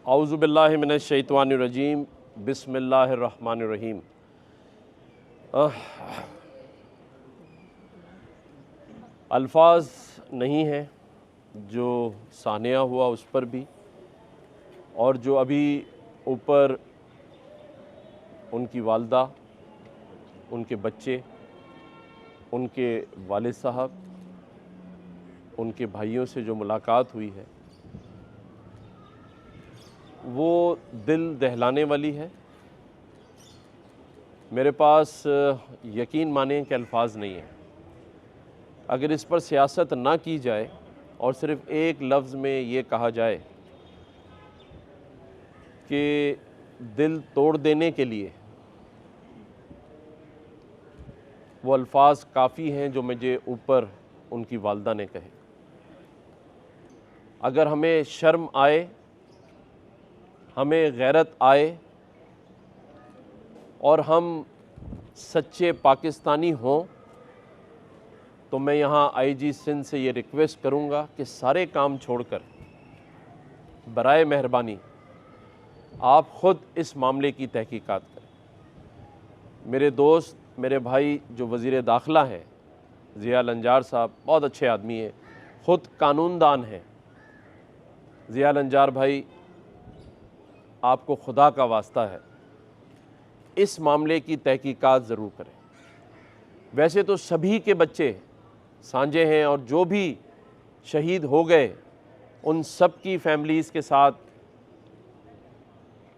औज़ु बिल्लाहि मिनश शैतानिर रजीम बिस्मिल्लाहिर रहमानिर रहीम। अल्फाज नहीं हैं जो सानिया हुआ उस पर भी, और जो अभी ऊपर उनकी वालदा, उनके बच्चे, उनके वालिद साहब, उनके भाइयों से जो मुलाकात हुई है वो दिल दहलाने वाली है। मेरे पास यकीन माने कि अल्फाज नहीं है। अगर इस पर सियासत ना की जाए और सिर्फ़ एक लफ्ज़ में ये कहा जाए कि दिल तोड़ देने के लिए वो अल्फाज काफ़ी हैं जो मुझे ऊपर उनकी वालदा ने कहे। अगर हमें शर्म आए, हमें गैरत आए और हम सच्चे पाकिस्तानी हों तो मैं यहाँ आईजी सिंध से ये रिक्वेस्ट करूँगा कि सारे काम छोड़कर बराए मेहरबानी आप ख़ुद इस मामले की तहकीकात करें। मेरे दोस्त, मेरे भाई जो वज़ीर दाखिला हैं ज़िया लंजार साहब, बहुत अच्छे आदमी हैं, ख़ुद कानूनदान हैं। ज़िया लंजार भाई, आपको खुदा का वास्ता है, इस मामले की तहकीकात ज़रूर करें। वैसे तो सभी के बच्चे सांझे हैं और जो भी शहीद हो गए उन सब की फैमिलीज़ के साथ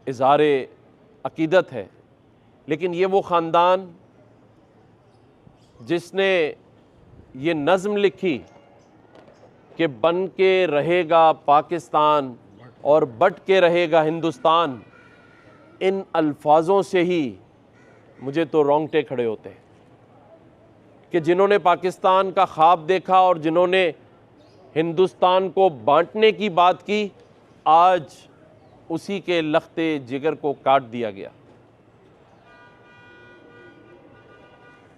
इज़हारे अक़ीदत है, लेकिन ये वो ख़ानदान जिसने ये नज़्म लिखी कि बन के रहेगा पाकिस्तान और बट के रहेगा हिंदुस्तान, इन अल्फाज़ों से ही मुझे तो रोंगटे खड़े होते हैं कि जिन्होंने पाकिस्तान का ख्वाब देखा और जिन्होंने हिंदुस्तान को बांटने की बात की, आज उसी के लख्ते जिगर को काट दिया गया।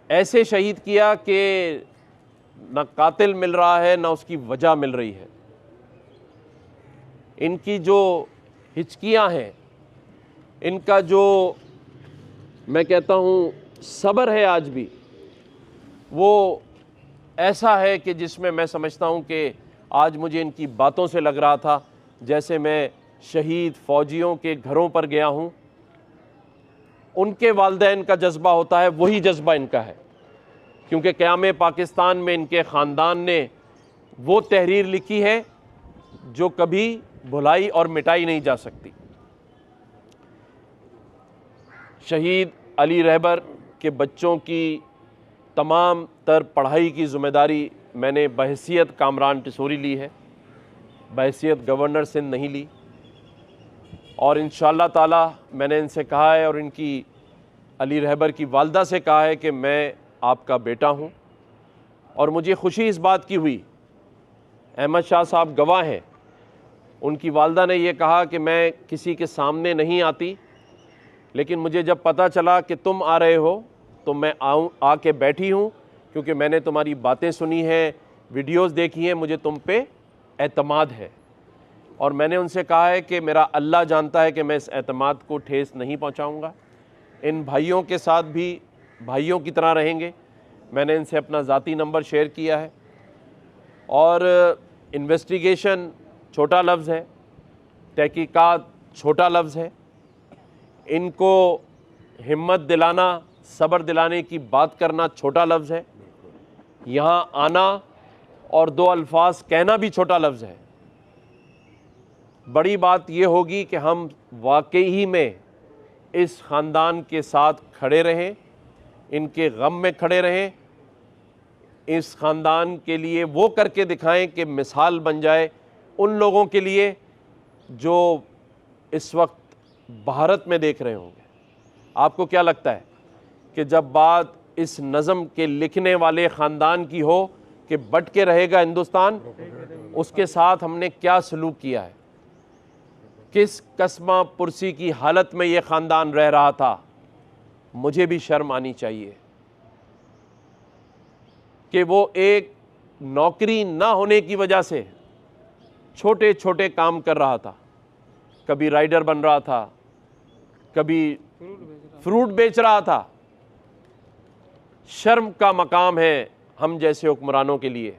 ऐसे शहीद किया कि न कातिल मिल रहा है न उसकी वजह मिल रही है। इनकी जो हिचकियां हैं, इनका जो मैं कहता हूँ सब्र है आज भी, वो ऐसा है कि जिसमें मैं समझता हूँ कि आज मुझे इनकी बातों से लग रहा था जैसे मैं शहीद फ़ौजियों के घरों पर गया हूँ। उनके वालिदैन का जज्बा होता है, वही जज्बा इनका है, क्योंकि क़याम पाकिस्तान में इनके ख़ानदान ने वो तहरीर लिखी है जो कभी भुलाई और मिटाई नहीं जा सकती। शहीद अली रहबर के बच्चों की तमाम तर पढ़ाई की ज़िम्मेदारी मैंने बहैसियत कामरान टिसोरी ली है, बहैसियत गवर्नर सिंध नहीं ली। और इंशाअल्लाह ताला मैंने इनसे कहा है और इनकी अली रहबर की वालदा से कहा है कि मैं आपका बेटा हूँ। और मुझे खुशी इस बात की हुई, अहमद शाह साहब गवाह हैं, उनकी वालदा ने यह कहा कि मैं किसी के सामने नहीं आती, लेकिन मुझे जब पता चला कि तुम आ रहे हो तो मैं आके बैठी हूँ, क्योंकि मैंने तुम्हारी बातें सुनी हैं, वीडियोस देखी हैं, मुझे तुम पे एतमाद है। और मैंने उनसे कहा है कि मेरा अल्लाह जानता है कि मैं इस एतमाद को ठेस नहीं पहुँचाऊँगा। इन भाइयों के साथ भी भाइयों की तरह रहेंगे। मैंने इनसे अपना ज़ाती नंबर शेयर किया है। और इन्वेस्टिगेशन छोटा लफ्ज़ है, तहकीकात छोटा लफ्ज़ है। इनको हिम्मत दिलाना, सब्र दिलाने की बात करना छोटा लफ्ज़ है। यहाँ आना और दो अल्फाज कहना भी छोटा लफ्ज़ है। बड़ी बात यह होगी कि हम वाकई ही में इस ख़ानदान के साथ खड़े रहें, इनके गम में खड़े रहें, इस ख़ानदान के लिए वो करके दिखाएं कि मिसाल बन जाए उन लोगों के लिए जो इस वक्त भारत में देख रहे होंगे। आपको क्या लगता है कि जब बात इस नज़म के लिखने वाले ख़ानदान की हो कि बट के रहेगा हिंदुस्तान, उसके साथ हमने क्या सलूक किया है, किस कस्मा पुरसी की हालत में ये ख़ानदान रह रहा था। मुझे भी शर्म आनी चाहिए कि वो एक नौकरी ना होने की वजह से छोटे छोटे काम कर रहा था। कभी राइडर बन रहा था, कभी फ्रूट बेच रहा था। शर्म का मकाम है हम जैसे हुक्मरानों के लिए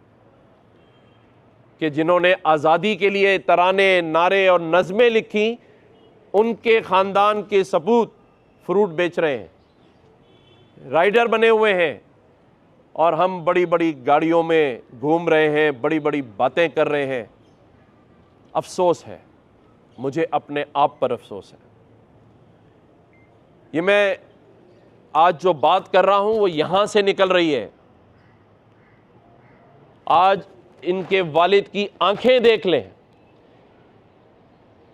कि जिन्होंने आज़ादी के लिए तराने, नारे और नज़में लिखी, उनके ख़ानदान के सपूत फ्रूट बेच रहे हैं, राइडर बने हुए हैं, और हम बड़ी बड़ी गाड़ियों में घूम रहे हैं, बड़ी बड़ी बातें कर रहे हैं। अफसोस है, मुझे अपने आप पर अफसोस है। ये मैं आज जो बात कर रहा हूं वो यहां से निकल रही है। आज इनके वालिद की आंखें देख लें,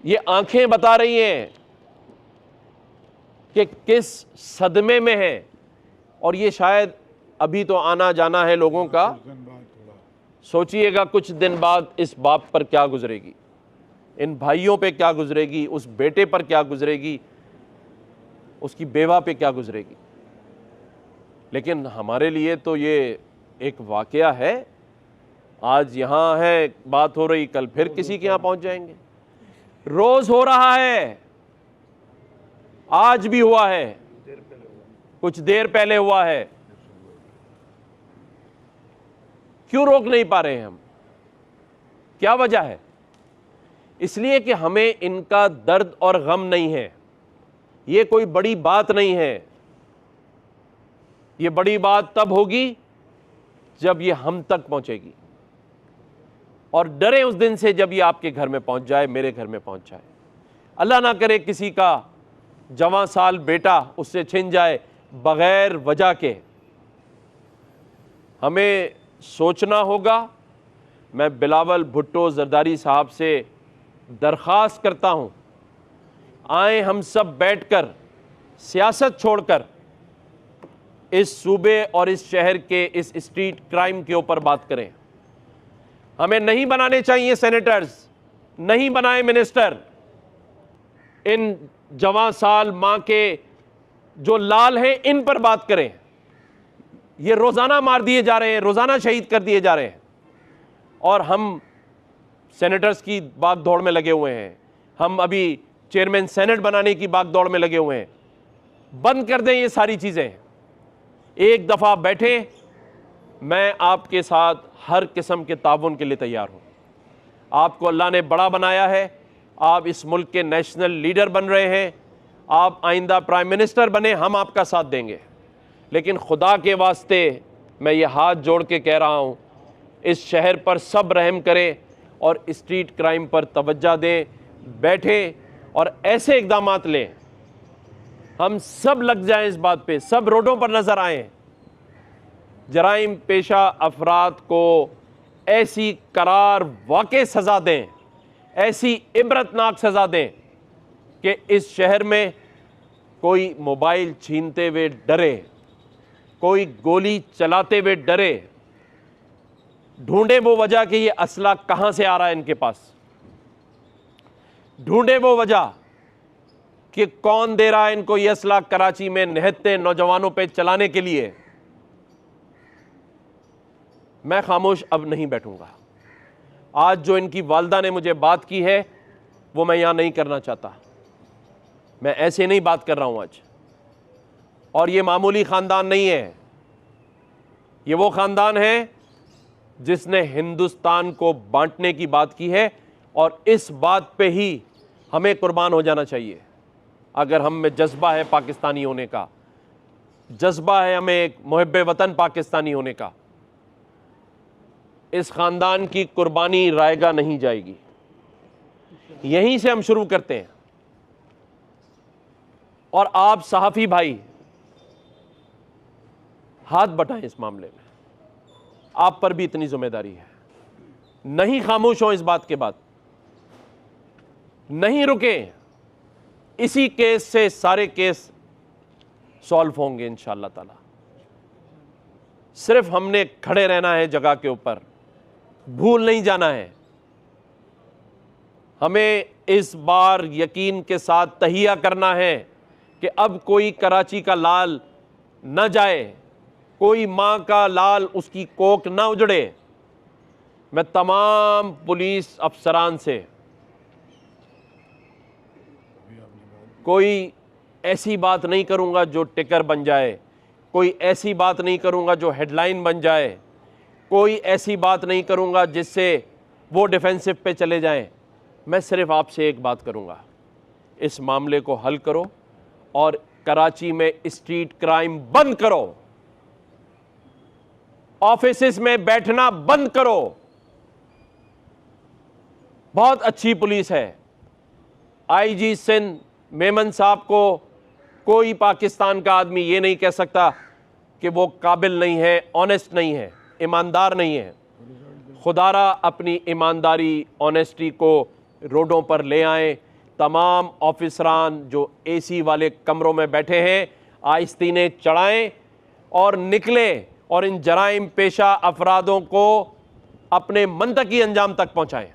ये आंखें बता रही हैं कि किस सदमे में है। और ये शायद अभी तो आना जाना है लोगों का, सोचिएगा कुछ दिन बाद इस बाप पर क्या गुजरेगी, इन भाइयों पे क्या गुजरेगी, उस बेटे पर क्या गुजरेगी, उसकी बेवा पे क्या गुजरेगी। लेकिन हमारे लिए तो ये एक वाकया है। आज यहाँ है, बात हो रही, कल फिर किसी के यहाँ पहुंच जाएंगे। रोज हो रहा है, आज भी हुआ है, कुछ देर पहले हुआ है। क्यों रोक नहीं पा रहे हैं हम? क्या वजह है? इसलिए कि हमें इनका दर्द और गम नहीं है। ये कोई बड़ी बात नहीं है। ये बड़ी बात तब होगी जब ये हम तक पहुंचेगी, और डरे उस दिन से जब ये आपके घर में पहुंच जाए, मेरे घर में पहुंच जाए। अल्लाह ना करे किसी का जवां साल बेटा उससे छिन जाए बगैर वजह के। हमें सोचना होगा। मैं बिलावल भुट्टो जरदारी साहब से दरख्वास्त करता हूं, आए हम सब बैठकर सियासत छोड़कर इस सूबे और इस शहर के इस स्ट्रीट क्राइम के ऊपर बात करें। हमें नहीं बनाने चाहिए सेनेटर्स, नहीं बनाए मिनिस्टर। इन जवां साल मां के जो लाल हैं इन पर बात करें। ये रोजाना मार दिए जा रहे हैं, रोजाना शहीद कर दिए जा रहे हैं, और हम सेनेटर्स की भाग दौड़ में लगे हुए हैं। हम अभी चेयरमैन सेनेट बनाने की भाग दौड़ में लगे हुए हैं। बंद कर दें ये सारी चीजें, एक दफा बैठे। मैं आपके साथ हर किस्म के ताउन के लिए तैयार हूं। आपको अल्लाह ने बड़ा बनाया है, आप इस मुल्क के नेशनल लीडर बन रहे हैं, आप आइंदा प्राइम मिनिस्टर बने, हम आपका साथ देंगे। लेकिन खुदा के वास्ते मैं ये हाथ जोड़ के कह रहा हूँ, इस शहर पर सब रहम करें और स्ट्रीट क्राइम पर तवज्जो दें, बैठे और ऐसे इक़दामात लें, हम सब लग जाएं इस बात पे, सब रोडों पर नज़र आएँ। जराइम पेशा अफराद को ऐसी करार वाक़ई सज़ा दें, ऐसी इबरतनाक सज़ा दें कि इस शहर में कोई मोबाइल छीनते हुए डरे, कोई गोली चलाते हुए डरे। ढूंढे वो वजह कि ये असला कहां से आ रहा है इनके पास, ढूंढे वो वजह कि कौन दे रहा है इनको ये असला कराची में निहत्ते नौजवानों पे चलाने के लिए। मैं खामोश अब नहीं बैठूंगा। आज जो इनकी वालदा ने मुझे बात की है वो मैं यहां नहीं करना चाहता। मैं ऐसे नहीं बात कर रहा हूं आज। और ये मामूली ख़ानदान नहीं है, ये वो ख़ानदान है जिसने हिंदुस्तान को बांटने की बात की है, और इस बात पे ही हमें कुर्बान हो जाना चाहिए। अगर हम में जज्बा है पाकिस्तानी होने का, जज्बा है हमें एक मुहिब्बे वतन पाकिस्तानी होने का, इस ख़ानदान की कुर्बानी रायगा नहीं जाएगी। यहीं से हम शुरू करते हैं। और आप सहाफ़ी भाई हाथ बटाएं इस मामले में, आप पर भी इतनी जिम्मेदारी है। नहीं खामोश हो इस बात के बाद, नहीं रुकें। इसी केस से सारे केस सॉल्व होंगे इंशाअल्लाह ताला। सिर्फ हमने खड़े रहना है जगह के ऊपर, भूल नहीं जाना है। हमें इस बार यकीन के साथ तहिया करना है कि अब कोई कराची का लाल न जाए, कोई मां का लाल उसकी कोख ना उजड़े। मैं तमाम पुलिस अफसरान से कोई ऐसी बात नहीं करूंगा जो टिकर बन जाए, कोई ऐसी बात नहीं करूंगा जो हेडलाइन बन जाए, कोई ऐसी बात नहीं करूंगा जिससे वो डिफेंसिव पे चले जाएं। मैं सिर्फ आपसे एक बात करूंगा, इस मामले को हल करो और कराची में स्ट्रीट क्राइम बंद करो, ऑफिसेस में बैठना बंद करो। बहुत अच्छी पुलिस है। आईजी सिंध मेमन साहब को कोई पाकिस्तान का आदमी ये नहीं कह सकता कि वो काबिल नहीं है, ऑनेस्ट नहीं है, ईमानदार नहीं है। खुदारा अपनी ईमानदारी, ऑनेस्टी को रोडों पर ले आए। तमाम ऑफिसरान जो एसी वाले कमरों में बैठे हैं, आस्तीनें चढ़ाएं और निकले और इन जराइम पेशा अफरादों को अपने मंतकी अंजाम तक पहुंचाएं।